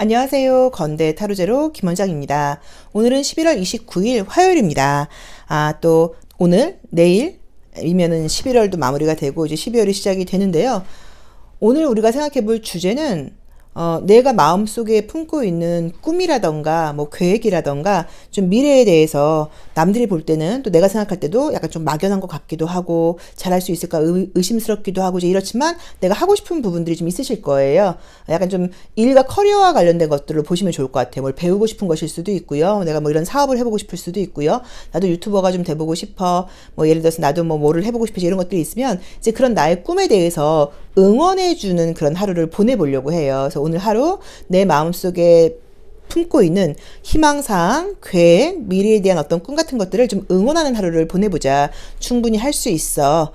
안녕하세요. 건대 타로제로 김원장입니다. 오늘은 11월 29일 화요일입니다. 또 오늘, 내일이면은 11월도 마무리가 되고 이제 12월이 시작이 되는데요. 오늘 우리가 생각해 볼 주제는 내가 마음속에 품고 있는 꿈이라던가 뭐 계획이라던가 좀 미래에 대해서 남들이 볼 때는 또 내가 생각할 때도 약간 좀 막연한 것 같기도 하고 잘할 수 있을까 의심스럽기도 하고 이제 이렇지만 내가 하고 싶은 부분들이 좀 있으실 거예요. 약간 좀 일과 커리어와 관련된 것들을 보시면 좋을 것 같아요. 뭘 배우고 싶은 것일 수도 있고요. 내가 뭐 이런 사업을 해보고 싶을 수도 있고요. 나도 유튜버가 좀 돼보고 싶어. 뭐 예를 들어서 나도 뭐를 해보고 싶어 이런 것들이 있으면 이제 그런 나의 꿈에 대해서 응원해주는 그런 하루를 보내보려고 해요. 그래서 오늘 하루 내 마음속에 품고 있는 희망사항, 계획, 미래에 대한 어떤 꿈 같은 것들을 좀 응원하는 하루를 보내보자. 충분히 할 수 있어.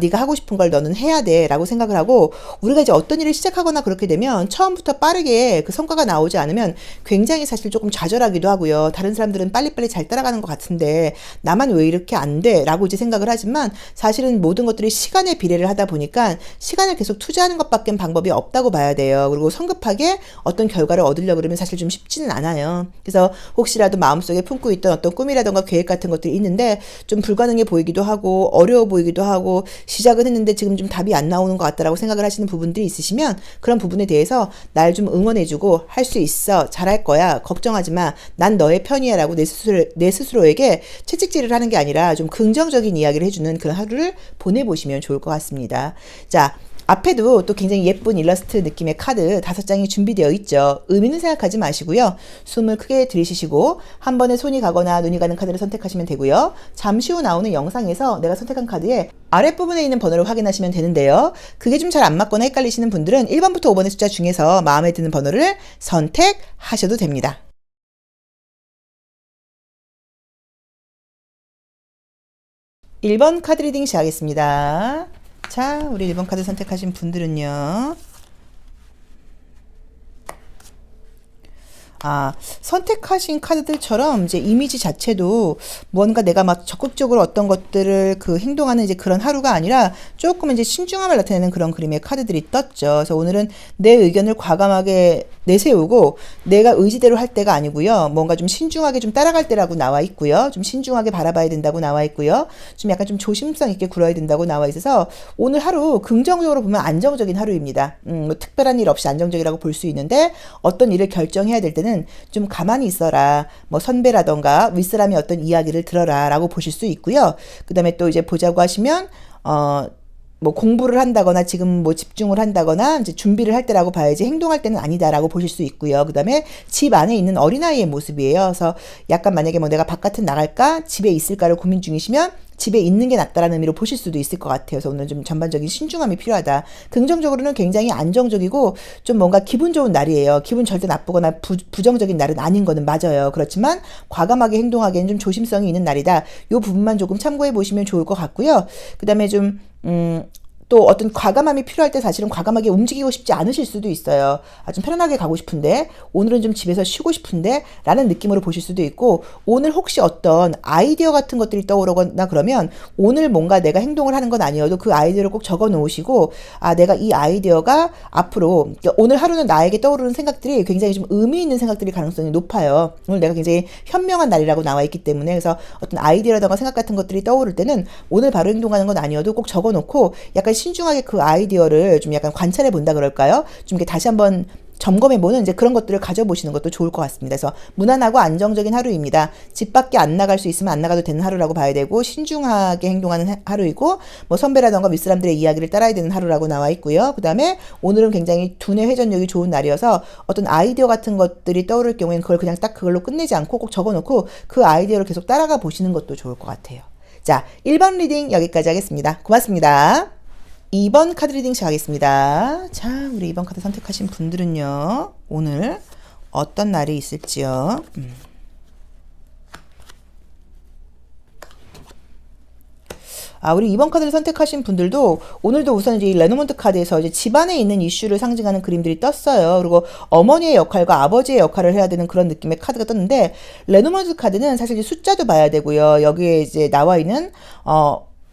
네가 하고 싶은 걸 너는 해야 돼. 라고 생각을 하고, 우리가 이제 어떤 일을 시작하거나 그렇게 되면 처음부터 빠르게 그 성과가 나오지 않으면 굉장히 사실 조금 좌절하기도 하고요. 다른 사람들은 빨리빨리 잘 따라가는 것 같은데 나만 왜 이렇게 안 돼? 라고 이제 생각을 하지만 사실은 모든 것들이 시간에 비례를 하다 보니까 시간을 계속 투자하는 것밖엔 방법이 없다고 봐야 돼요. 그리고 성급하게 어떤 결과를 얻으려고 그러면 사실 좀 쉽지는 않아요. 그래서 혹시라도 마음속에 품고 있던 어떤 꿈이라던가 계획 같은 것들이 있는데 좀 불가능해 보이기도 하고 어려워 보이기도 하고 시작은 했는데 지금 좀 답이 안 나오는 것 같다라고 생각을 하시는 부분들이 있으시면 그런 부분에 대해서 날 좀 응원해주고 할 수 있어. 잘할 거야. 걱정하지 마. 난 너의 편이야. 라고 내 스스로에게 채찍질을 하는 게 아니라 좀 긍정적인 이야기를 해주는 그런 하루를 보내보시면 좋을 것 같습니다. 자, 앞에도 또 굉장히 예쁜 일러스트 느낌의 카드 5장이 준비되어 있죠. 의미는 생각하지 마시고요. 숨을 크게 들이쉬시고 한 번에 손이 가거나 눈이 가는 카드를 선택하시면 되고요. 잠시 후 나오는 영상에서 내가 선택한 카드의 아랫부분에 있는 번호를 확인하시면 되는데요. 그게 좀 잘 안 맞거나 헷갈리시는 분들은 1번부터 5번의 숫자 중에서 마음에 드는 번호를 선택하셔도 됩니다. 1번 카드 리딩 시작하겠습니다. 자, 우리 1번 카드 선택하신 분들은요. 선택하신 카드들처럼 이제 이미지 자체도 뭔가 내가 막 적극적으로 어떤 것들을 행동하는 이제 그런 하루가 아니라 조금 이제 신중함을 나타내는 그런 그림의 카드들이 떴죠. 그래서 오늘은 내 의견을 과감하게 내세우고 내가 의지대로 할 때가 아니고요. 뭔가 좀 신중하게 좀 따라갈 때라고 나와 있고요. 좀 신중하게 바라봐야 된다고 나와 있고요. 좀 약간 좀 조심성 있게 굴어야 된다고 나와 있어서 오늘 하루 긍정적으로 보면 안정적인 하루입니다. 뭐 특별한 일 없이 안정적이라고 볼 수 있는데 어떤 일을 결정해야 될 때는 좀 가만히 있어라. 뭐 선배라던가 윗사람의 어떤 이야기를 들어라 라고 보실 수 있고요. 그 다음에 또 이제 보자고 하시면 뭐 공부를 한다거나 지금 뭐 집중을 한다거나 이제 준비를 할 때라고 봐야지 행동할 때는 아니다라고 보실 수 있고요. 그 다음에 집 안에 있는 어린아이의 모습이에요. 그래서 약간 만약에 뭐 내가 바깥은 나갈까 집에 있을까를 고민 중이시면 집에 있는 게 낫다라는 의미로 보실 수도 있을 것 같아요. 그래서 오늘 좀 전반적인 신중함이 필요하다. 긍정적으로는 굉장히 안정적이고 좀 뭔가 기분 좋은 날이에요. 기분 절대 나쁘거나 부정적인 날은 아닌 거는 맞아요. 그렇지만 과감하게 행동하기에는 좀 조심성이 있는 날이다. 이 부분만 조금 참고해 보시면 좋을 것 같고요. 그 다음에 또 어떤 과감함이 필요할 때 사실은 과감하게 움직이고 싶지 않으실 수도 있어요. 좀 편안하게 가고 싶은데 오늘은 좀 집에서 쉬고 싶은데 라는 느낌으로 보실 수도 있고 오늘 혹시 어떤 아이디어 같은 것들이 떠오르거나 그러면 오늘 뭔가 내가 행동을 하는 건 아니어도 그 아이디어를 꼭 적어 놓으시고 내가 이 아이디어가 앞으로 오늘 하루는 나에게 떠오르는 생각들이 굉장히 좀 의미 있는 생각들이 가능성이 높아요. 오늘 내가 굉장히 현명한 날이라고 나와 있기 때문에 그래서 어떤 아이디어라든가 생각 같은 것들이 떠오를 때는 오늘 바로 행동하는 건 아니어도 꼭 적어 놓고 약간 신중하게 그 아이디어를 좀 약간 관찰해 본다 그럴까요? 좀 이렇게 다시 한번 점검해 보는 이제 그런 것들을 가져보시는 것도 좋을 것 같습니다. 그래서 무난하고 안정적인 하루입니다. 집 밖에 안 나갈 수 있으면 안 나가도 되는 하루라고 봐야 되고 신중하게 행동하는 하루이고 뭐 선배라던가 윗사람들의 이야기를 따라야 되는 하루라고 나와 있고요. 그 다음에 오늘은 굉장히 두뇌 회전력이 좋은 날이어서 어떤 아이디어 같은 것들이 떠오를 경우에는 그걸 그냥 딱 그걸로 끝내지 않고 꼭 적어놓고 그 아이디어를 계속 따라가 보시는 것도 좋을 것 같아요. 자, 1번 리딩 여기까지 하겠습니다. 고맙습니다. 2번 카드 리딩 시작하겠습니다. 자, 우리 2번 카드 선택하신 분들은요. 오늘 어떤 날이 있을지요. 우리 2번 카드를 선택하신 분들도 오늘도 우선 이제 레노먼트 카드에서 이제 집안에 있는 이슈를 상징하는 그림들이 떴어요. 그리고 어머니의 역할과 아버지의 역할을 해야 되는 그런 느낌의 카드가 떴는데 레노먼트 카드는 사실 이제 숫자도 봐야 되고요. 여기에 이제 나와 있는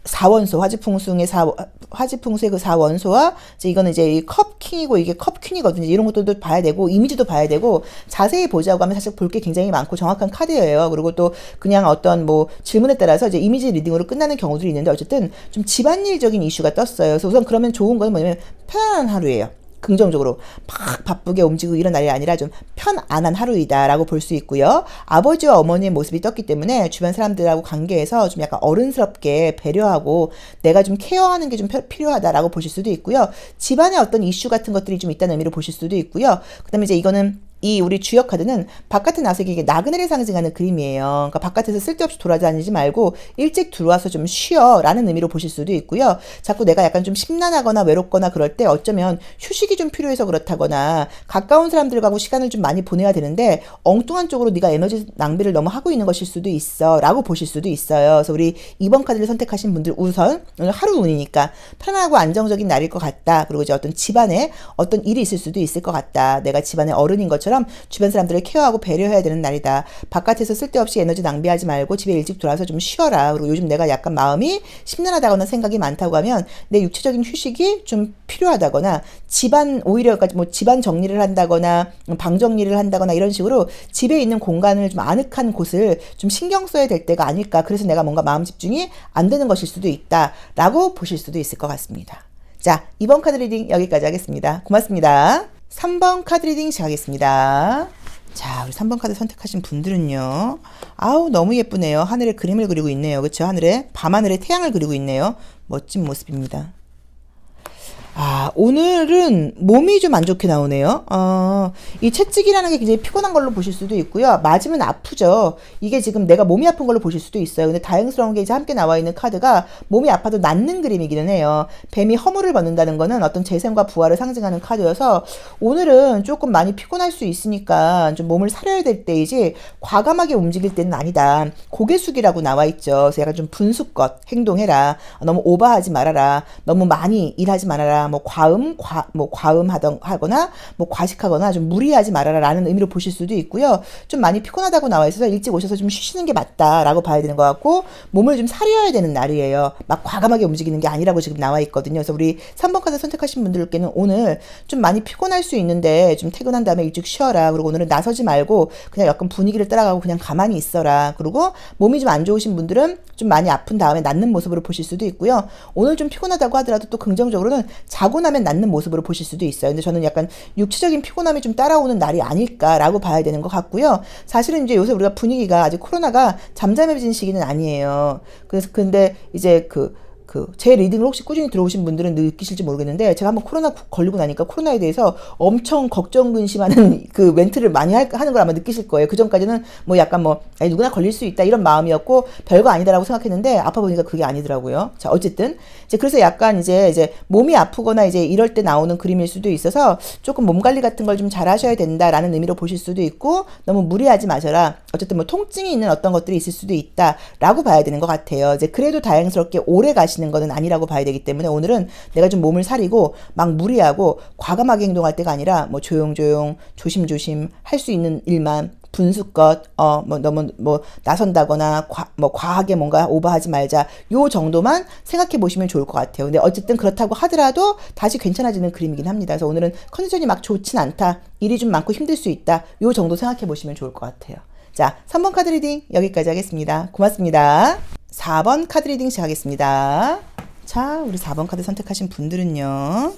사원소, 화지풍수의 그 사원소와, 이제 이거는 이제 이 컵킹이고 이게 컵퀸이거든요. 이런 것들도 봐야 되고, 이미지도 봐야 되고, 자세히 보자고 하면 사실 볼 게 굉장히 많고 정확한 카드예요. 그리고 또 그냥 어떤 뭐 질문에 따라서 이제 이미지 리딩으로 끝나는 경우들이 있는데, 어쨌든 좀 집안일적인 이슈가 떴어요. 그래서 우선 그러면 좋은 건 뭐냐면 편안한 하루예요. 긍정적으로 막 바쁘게 움직이고 이런 날이 아니라 좀 편안한 하루이다라고 볼 수 있고요. 아버지와 어머니의 모습이 떴기 때문에 주변 사람들하고 관계에서 좀 약간 어른스럽게 배려하고 내가 좀 케어하는 게 좀 필요하다라고 보실 수도 있고요. 집안에 어떤 이슈 같은 것들이 좀 있다는 의미로 보실 수도 있고요. 그 다음에 이제 이거는 이 우리 주역 카드는 바깥에 나서 이게 나그네를 상징하는 그림이에요. 그러니까 바깥에서 쓸데없이 돌아다니지 말고 일찍 들어와서 좀 쉬어라는 의미로 보실 수도 있고요. 자꾸 내가 약간 좀 심란하거나 외롭거나 그럴 때 어쩌면 휴식이 좀 필요해서 그렇다거나 가까운 사람들과 시간을 좀 많이 보내야 되는데 엉뚱한 쪽으로 네가 에너지 낭비를 너무 하고 있는 것일 수도 있어 라고 보실 수도 있어요. 그래서 우리 2번 카드를 선택하신 분들 우선 오늘 하루 운이니까 편하고 안정적인 날일 것 같다. 그리고 이제 어떤 집안에 어떤 일이 있을 수도 있을 것 같다. 내가 집안의 어른인 것처럼 주변 사람들을 케어하고 배려해야 되는 날이다. 바깥에서 쓸데없이 에너지 낭비하지 말고 집에 일찍 돌아와서 좀 쉬어라. 그리고 요즘 내가 약간 마음이 심란하다거나 생각이 많다고 하면 내 육체적인 휴식이 좀 필요하다거나 집안 오히려 뭐 집안 정리를 한다거나 방 정리를 한다거나 이런 식으로 집에 있는 공간을 좀 아늑한 곳을 좀 신경 써야 될 때가 아닐까. 그래서 내가 뭔가 마음 집중이 안 되는 것일 수도 있다라고 보실 수도 있을 것 같습니다. 자, 2번 카드 리딩 여기까지 하겠습니다. 고맙습니다. 3번 카드 리딩 시작하겠습니다. 자, 우리 3번 카드 선택하신 분들은요. 아우, 너무 예쁘네요. 하늘에 그림을 그리고 있네요. 그렇죠? 하늘에, 밤하늘에 태양을 그리고 있네요. 멋진 모습입니다. 아, 오늘은 몸이 좀 안 좋게 나오네요. 이 채찍이라는 게 굉장히 피곤한 걸로 보실 수도 있고요. 맞으면 아프죠. 이게 지금 내가 몸이 아픈 걸로 보실 수도 있어요. 근데 다행스러운 게 이제 함께 나와 있는 카드가 몸이 아파도 낫는 그림이기는 해요. 뱀이 허물을 벗는다는 거는 어떤 재생과 부활을 상징하는 카드여서 오늘은 조금 많이 피곤할 수 있으니까 좀 몸을 사려야 될 때이지 과감하게 움직일 때는 아니다. 고개 숙이라고 나와 있죠. 그래서 약간 좀 분수껏 행동해라. 너무 오버하지 말아라. 너무 많이 일하지 말아라. 뭐 과음하거나 뭐 과식하거나 좀 무리하지 말아라라는 의미로 보실 수도 있고요. 좀 많이 피곤하다고 나와 있어서 일찍 오셔서 좀 쉬시는 게 맞다라고 봐야 되는 것 같고 몸을 좀 사려야 되는 날이에요. 막 과감하게 움직이는 게 아니라고 지금 나와 있거든요. 그래서 우리 3번 카드 선택하신 분들께는 오늘 좀 많이 피곤할 수 있는데 좀 퇴근한 다음에 일찍 쉬어라. 그리고 오늘은 나서지 말고 그냥 약간 분위기를 따라가고 그냥 가만히 있어라. 그리고 몸이 좀 안 좋으신 분들은 좀 많이 아픈 다음에 낫는 모습으로 보실 수도 있고요. 오늘 좀 피곤하다고 하더라도 또 긍정적으로는 자고 나면 낫는 모습으로 보실 수도 있어요. 근데 저는 약간 육체적인 피곤함이 좀 따라오는 날이 아닐까라고 봐야 되는 것 같고요. 사실은 이제 요새 우리가 분위기가 아직 코로나가 잠잠해진 시기는 아니에요. 그래서 근데 이제 제 리딩을 혹시 꾸준히 들어오신 분들은 느끼실지 모르겠는데 제가 한번 코로나 걸리고 나니까 코로나에 대해서 엄청 걱정 근심하는 그 멘트를 많이 하는 걸 아마 느끼실 거예요. 그 전까지는 뭐 약간 아니, 누구나 걸릴 수 있다 이런 마음이었고 별거 아니다라고 생각했는데 아파 보니까 그게 아니더라고요. 자, 어쨌든 이제 그래서 약간 이제 몸이 아프거나 이제 이럴 때 나오는 그림일 수도 있어서 조금 몸 관리 같은 걸 좀 잘 하셔야 된다라는 의미로 보실 수도 있고 너무 무리하지 마셔라. 어쨌든 뭐 통증이 있는 어떤 것들이 있을 수도 있다라고 봐야 되는 것 같아요. 이제 그래도 다행스럽게 오래 가시는 거는 아니라고 봐야 되기 때문에 오늘은 내가 좀 몸을 사리고 막 무리하고 과감하게 행동할 때가 아니라 뭐 조용조용 조심조심 할 수 있는 일만 분수껏 뭐 너무 뭐 나선다거나 과하게 뭔가 오버하지 말자 요 정도만 생각해 보시면 좋을 것 같아요. 근데 어쨌든 그렇다고 하더라도 다시 괜찮아지는 그림이긴 합니다. 그래서 오늘은 컨디션이 막 좋진 않다. 일이 좀 많고 힘들 수 있다. 요 정도 생각해 보시면 좋을 것 같아요. 자, 3번 카드 리딩 여기까지 하겠습니다. 고맙습니다. 4번 카드 리딩 시작하겠습니다. 자, 우리 4번 카드 선택하신 분들은요.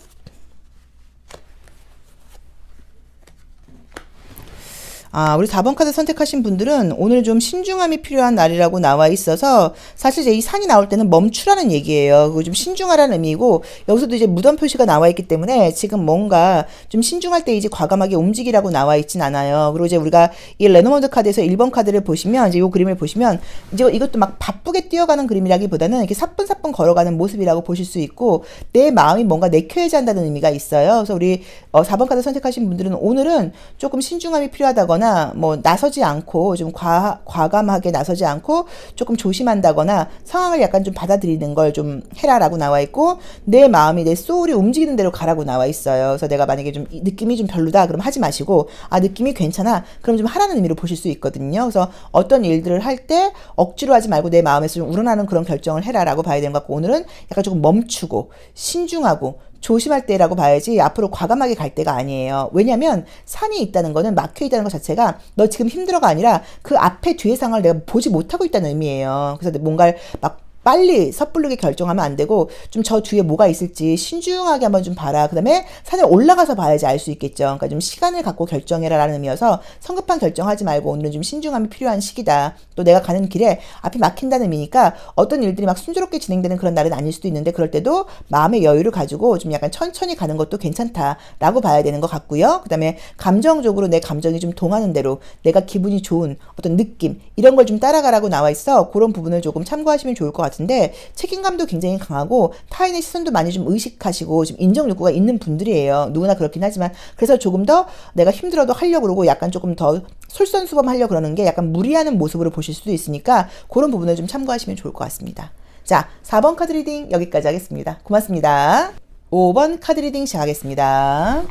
우리 4번 카드 선택하신 분들은 오늘 좀 신중함이 필요한 날이라고 나와 있어서 사실 이제 이 산이 나올 때는 멈추라는 얘기예요. 그리고 좀 신중하라는 의미고 여기서도 이제 무덤 표시가 나와 있기 때문에 지금 뭔가 좀 신중할 때이지 과감하게 움직이라고 나와 있진 않아요. 그리고 이제 우리가 이 레노먼드 카드에서 1번 카드를 보시면 이제 이 그림을 보시면 이제 이것도 막 바쁘게 뛰어가는 그림이라기보다는 이렇게 사뿐사뿐 걸어가는 모습이라고 보실 수 있고 내 마음이 뭔가 내켜야지 한다는 의미가 있어요. 그래서 우리 4번 카드 선택하신 분들은 오늘은 조금 신중함이 필요하다거나 있거나 뭐 나서지 않고 좀 과감하게 나서지 않고 조금 조심한다거나 상황을 약간 좀 받아들이는 걸 좀 해라라고 나와 있고, 내 마음이 내 소울이 움직이는 대로 가라고 나와 있어요. 그래서 내가 만약에 좀 느낌이 좀 별로다 그럼 하지 마시고, 아 느낌이 괜찮아 그럼 좀 하라는 의미로 보실 수 있거든요. 그래서 어떤 일들을 할 때 억지로 하지 말고 내 마음에서 좀 우러나는 그런 결정을 해라라고 봐야 되는 것 같고, 오늘은 약간 조금 멈추고 신중하고 조심할 때라고 봐야지 앞으로 과감하게 갈 때가 아니에요. 왜냐면 산이 있다는 거는 막혀 있다는 것 자체가 너 지금 힘들어가 아니라 그 앞에 뒤의 상황을 내가 보지 못하고 있다는 의미예요. 그래서 뭔가를 막 빨리 섣부르게 결정하면 안 되고, 좀 저 뒤에 뭐가 있을지 신중하게 한번 좀 봐라. 그 다음에 산에 올라가서 봐야지 알 수 있겠죠. 그러니까 좀 시간을 갖고 결정해라 라는 의미여서 성급한 결정하지 말고 오늘은 좀 신중함이 필요한 시기다. 또 내가 가는 길에 앞이 막힌다는 의미니까 어떤 일들이 막 순조롭게 진행되는 그런 날은 아닐 수도 있는데, 그럴 때도 마음의 여유를 가지고 좀 약간 천천히 가는 것도 괜찮다라고 봐야 되는 것 같고요. 그 다음에 감정적으로 내 감정이 좀 동하는 대로 내가 기분이 좋은 어떤 느낌 이런 걸 좀 따라가라고 나와 있어. 그런 부분을 조금 참고하시면 좋을 것 같아요. 같은데, 책임감도 굉장히 강하고 타인의 시선도 많이 좀 의식하시고 좀 인정 욕구가 있는 분들이에요. 누구나 그렇긴 하지만, 그래서 조금 더 내가 힘들어도 하려고 그러고 약간 조금 더 솔선수범하려고 그러는 게 약간 무리하는 모습으로 보실 수도 있으니까 그런 부분을 좀 참고하시면 좋을 것 같습니다. 자, 4번 카드 리딩 여기까지 하겠습니다. 고맙습니다. 5번 카드 리딩 시작하겠습니다.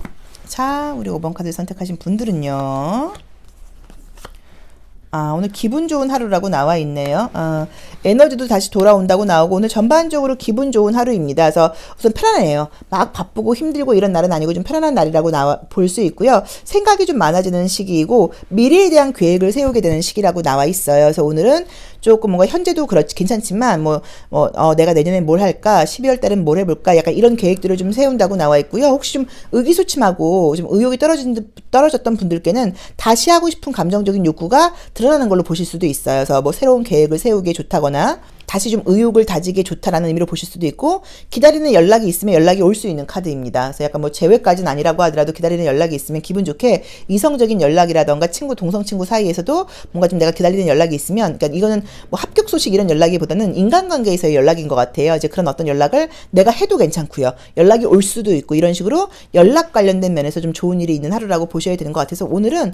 자, 우리 5번 카드 선택하신 분들은요, 오늘 기분 좋은 하루라고 나와 있네요. 에너지도 다시 돌아온다고 나오고, 오늘 전반적으로 기분 좋은 하루입니다. 그래서 우선 편안해요. 막 바쁘고 힘들고 이런 날은 아니고 좀 편안한 날이라고 볼 수 있고요. 생각이 좀 많아지는 시기이고 미래에 대한 계획을 세우게 되는 시기라고 나와 있어요. 그래서 오늘은 조금 뭔가 현재도 그렇지 괜찮지만 내가 내년에 뭘 할까, 12월 달엔 뭘 해볼까, 약간 이런 계획들을 좀 세운다고 나와 있고요. 혹시 좀 의기소침하고 좀 의욕이 떨어졌던 분들께는 다시 하고 싶은 감정적인 욕구가 드러나는 걸로 보실 수도 있어요. 그래서 뭐 새로운 계획을 세우기에 좋다거나 다시 좀 의욕을 다지기에 좋다라는 의미로 보실 수도 있고, 기다리는 연락이 있으면 연락이 올 수 있는 카드입니다. 그래서 약간 뭐 재회까지는 아니라고 하더라도 기다리는 연락이 있으면 기분 좋게 이성적인 연락이라던가 동성 친구 사이에서도 뭔가 좀 내가 기다리는 연락이 있으면, 그러니까 이거는 뭐 합격 소식 이런 연락이보다는 인간관계에서의 연락인 것 같아요. 이제 그런 어떤 연락을 내가 해도 괜찮고요. 연락이 올 수도 있고, 이런 식으로 연락 관련된 면에서 좀 좋은 일이 있는 하루라고 보셔야 되는 것 같아서, 오늘은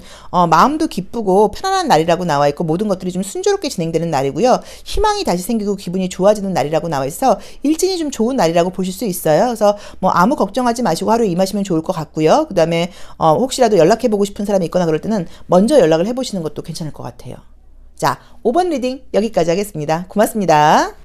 마음도 기쁘고 편안한 날이라고 나와 있고 모든 것들이 좀 순조롭게 진행되는 날이고요. 희망이 다시 생기고 기분이 좋아지는 날이라고 나와 있어 일진이 좀 좋은 날이라고 보실 수 있어요. 그래서 뭐 아무 걱정하지 마시고 하루 임하시면 좋을 것 같고요. 그 다음에 혹시라도 연락해보고 싶은 사람이 있거나 그럴 때는 먼저 연락을 해보시는 것도 괜찮을 것 같아요. 자, 5번 리딩 여기까지 하겠습니다. 고맙습니다.